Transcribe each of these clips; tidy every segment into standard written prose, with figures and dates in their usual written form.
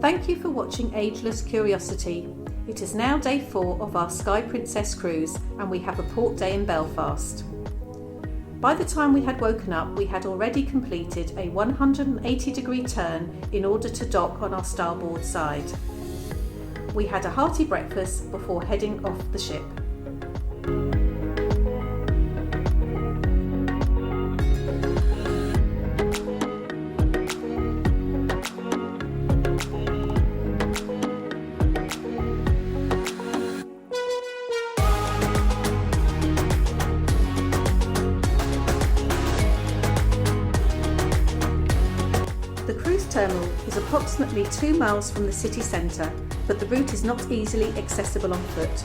Thank you for watching Ageless Curiosity. It is now day 4 of our Sky Princess cruise and we have a port day in Belfast. By the time we had woken up, we had already completed a 180-degree turn in order to dock on our starboard side. We had a hearty breakfast before heading off the ship. The cruise terminal is approximately 2 miles from the city centre, but the route is not easily accessible on foot.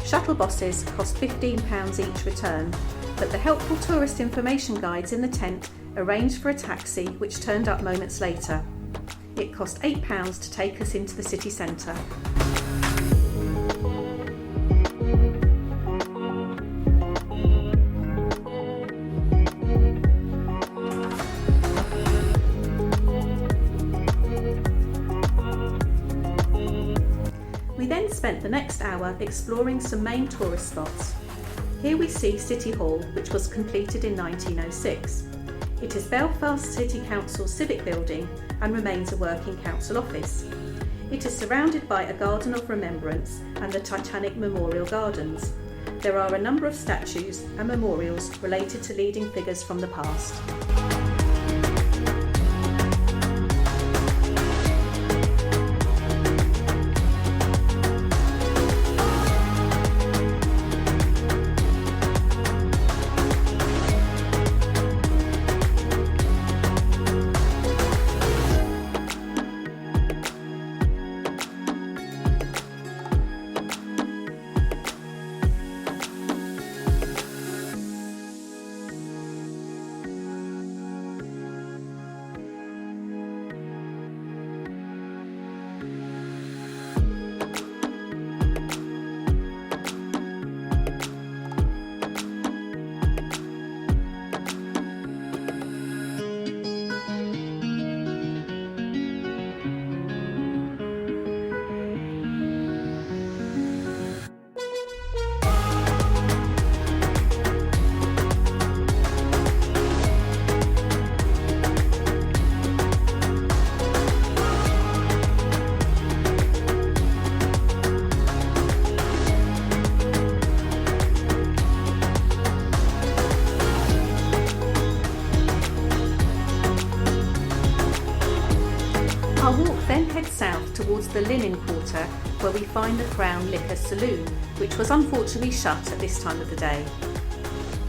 Shuttle buses cost £15 each return, but the helpful tourist information guides in the tent arranged for a taxi which turned up moments later. It cost £8 to take us into the city centre. We then spent the next hour exploring some main tourist spots. Here we see City Hall, which was completed in 1906. It is Belfast City Council's civic building and remains a working council office. It is surrounded by a garden of remembrance and the Titanic Memorial Gardens. There are a number of statues and memorials related to leading figures from the past. Our walk then heads south towards the Linen Quarter, where we find the Crown Liquor Saloon, which was unfortunately shut at this time of the day.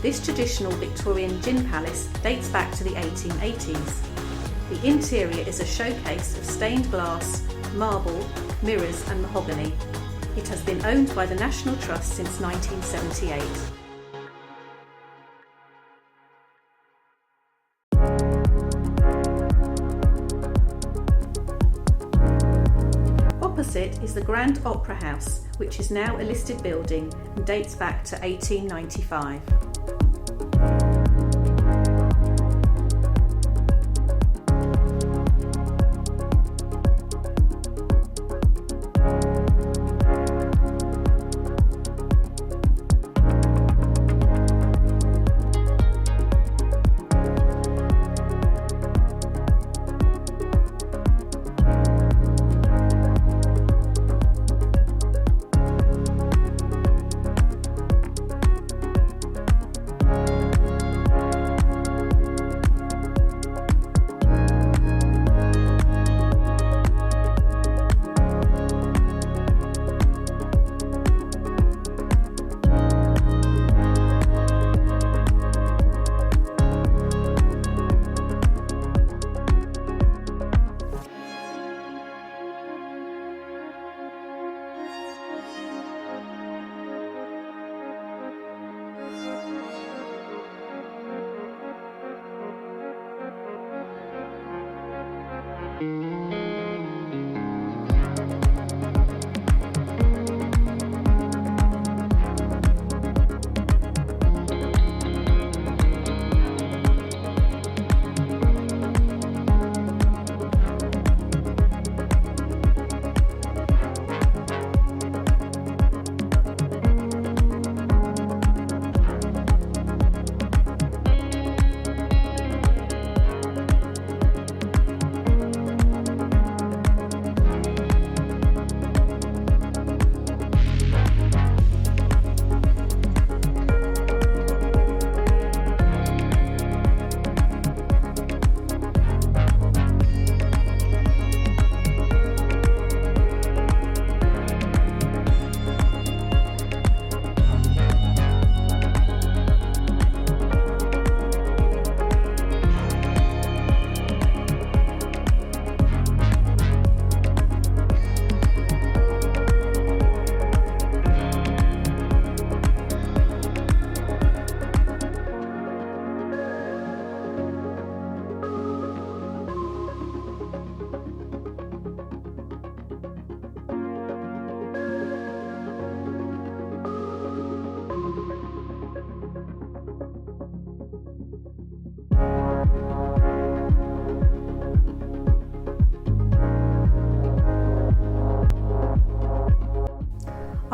This traditional Victorian gin palace dates back to the 1880s. The interior is a showcase of stained glass, marble, mirrors and mahogany. It has been owned by the National Trust since 1978. Opposite is the Grand Opera House, which is now a listed building and dates back to 1895.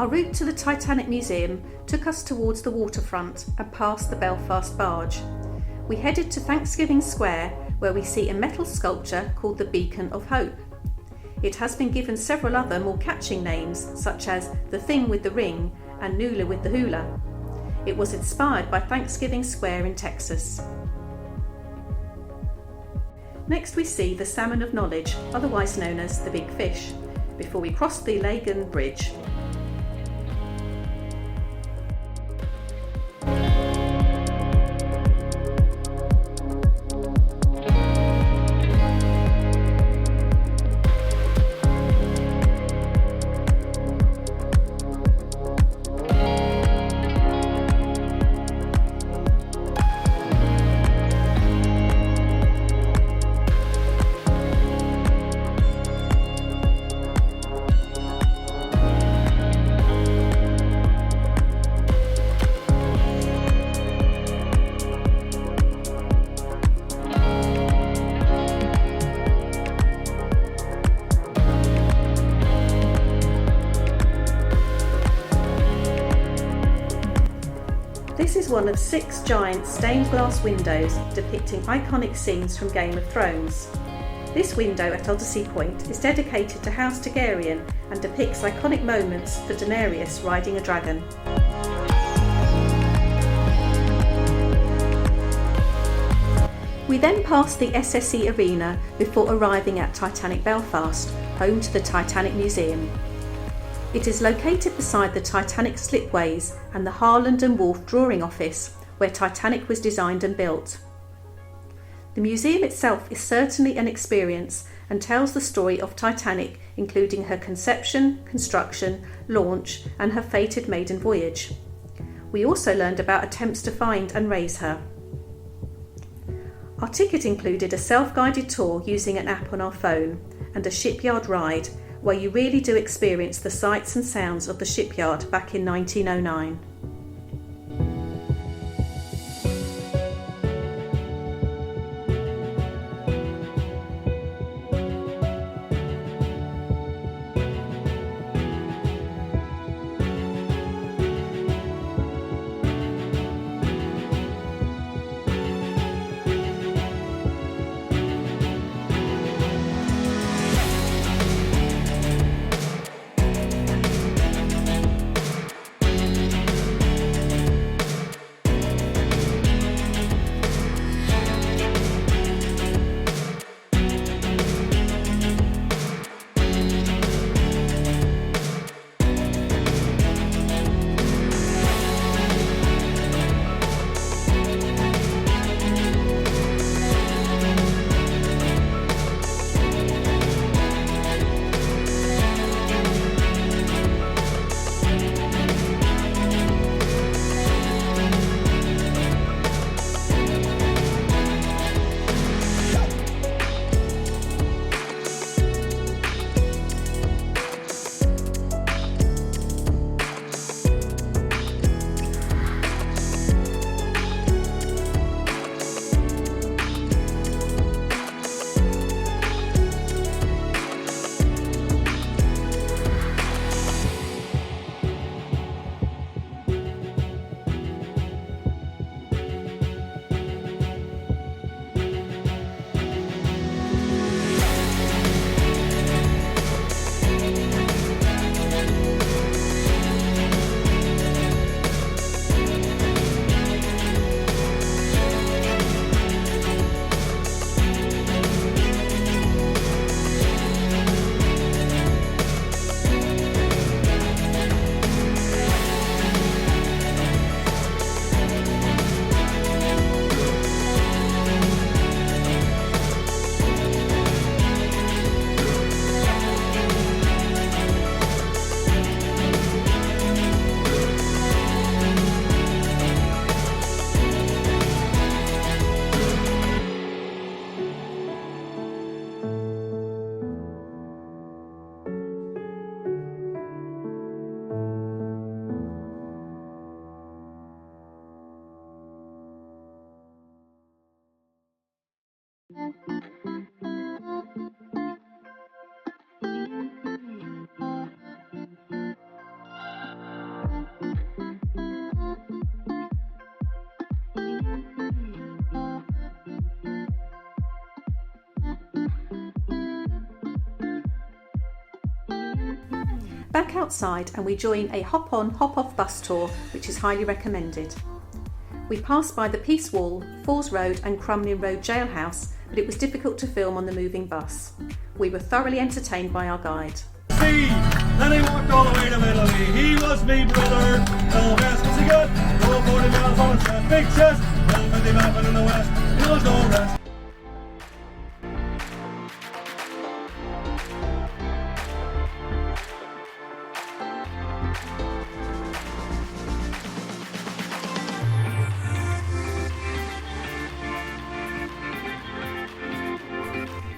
Our route to the Titanic Museum took us towards the waterfront and past the Belfast barge. We headed to Thanksgiving Square, where we see a metal sculpture called the Beacon of Hope. It has been given several other more catching names, such as the Thing with the Ring and Nula with the Hula. It was inspired by Thanksgiving Square in Texas. Next we see the Salmon of Knowledge, otherwise known as the Big Fish, before we cross the Lagan Bridge. This is one of 6 giant stained glass windows depicting iconic scenes from Game of Thrones. This window at Odyssey Point is dedicated to House Targaryen and depicts iconic moments for Daenerys riding a dragon. We then passed the SSE Arena before arriving at Titanic Belfast, home to the Titanic Museum. It is located beside the Titanic slipways and the Harland and Wolff drawing office, where Titanic was designed and built. The museum itself is certainly an experience and tells the story of Titanic, including her conception, construction, launch and her fated maiden voyage. We also learned about attempts to find and raise her. Our ticket included a self-guided tour using an app on our phone and a shipyard ride, where you really do experience the sights and sounds of the shipyard back in 1909. Back outside and we join a hop-on, hop-off bus tour which is highly recommended. We passed by the Peace Wall, Falls Road and Crumlin Road jailhouse, but it was difficult to film on the moving bus. We were thoroughly entertained by our guide. See, then he walked all the way to Italy. He was me brother. Belfast was he good? Go 40 miles on his chest. Big chest. Well, 50 mapping in the west. He was no rest.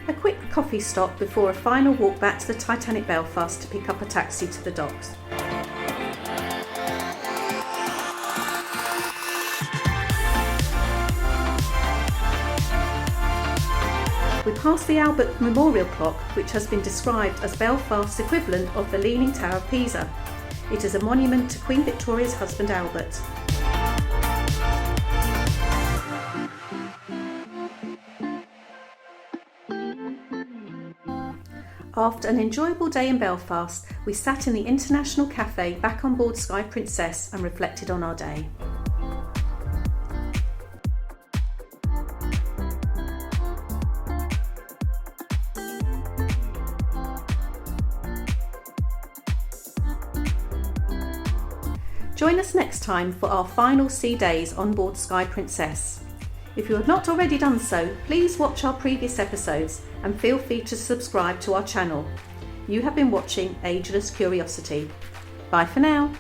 A quick coffee stop before a final walk back to the Titanic Belfast to pick up a taxi to the docks. We passed the Albert Memorial Clock, which has been described as Belfast's equivalent of the Leaning Tower of Pisa. It is a monument to Queen Victoria's husband Albert. After an enjoyable day in Belfast, we sat in the International Cafe back on board Sky Princess and reflected on our day. Join us next time for our final sea days on board Sky Princess. If you have not already done so, please watch our previous episodes and feel free to subscribe to our channel. You have been watching Ageless Curiosity. Bye for now.